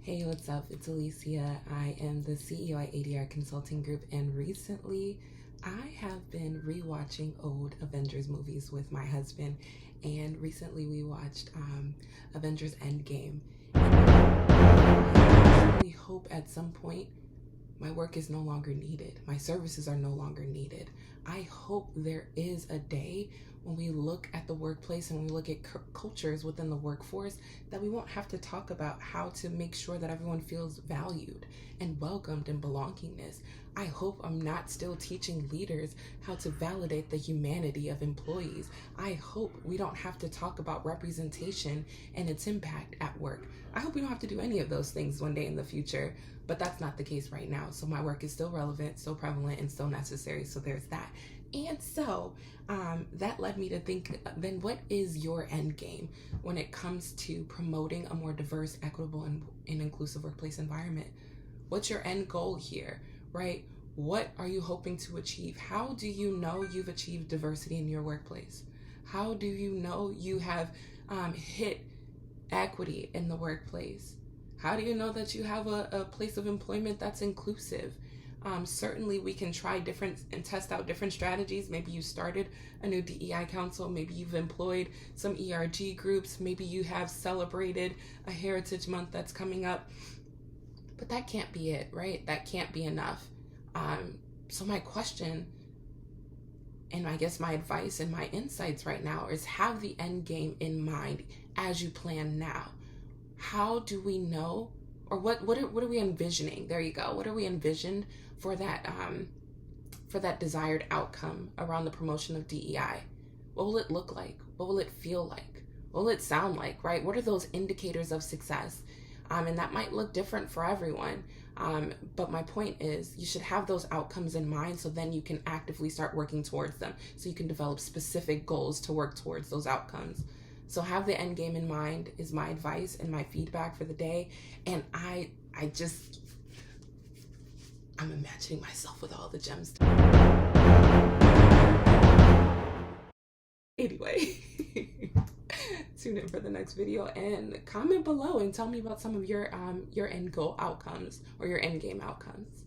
Hey, what's up? It's Alicia. I am the CEO at ADR Consulting Group, and recently I have been rewatching old Avengers movies with my husband. And recently we watched Avengers Endgame. I really hope at some point my work is no longer needed. My services are no longer needed. I hope there is a day when we look at the workplace and we look at cultures within the workforce that we won't have to talk about how to make sure that everyone feels valued and welcomed and belongingness. I hope I'm not still teaching leaders how to validate the humanity of employees. I hope we don't have to talk about representation and its impact at work. I hope we don't have to do any of those things one day in the future, but that's not the case right now. So my work is still relevant, still prevalent, and still necessary. So there's that. And so that led me to think, then what is your end game when it comes to promoting a more diverse, equitable, and inclusive workplace environment? What's your end goal here, right? What are you hoping to achieve? How do you know you've achieved diversity in your workplace? How do you know you have hit equity in the workplace? How do you know that you have a place of employment that's inclusive? Certainly we can try different and test out different strategies. Maybe you started a new DEI council, maybe you've employed some ERG groups, maybe you have celebrated a Heritage Month that's coming up, but that can't be it, right? That can't be enough. So my question, and I guess my advice and my insights right now is have the end game in mind as you plan now. How do we know, or what are we envisioning? There you go. What are we envisioned for that desired outcome around the promotion of DEI? What will it look like? What will it feel like? What will it sound like, right? What are those indicators of success? And that might look different for everyone. But my point is you should have those outcomes in mind so then you can actively start working towards them. So you can develop specific goals to work towards those outcomes. So have the end game in mind is my advice and my feedback for the day. And I'm imagining myself with all the gems. Anyway, tune in for the next video and comment below and tell me about some of your end goal outcomes or your end game outcomes.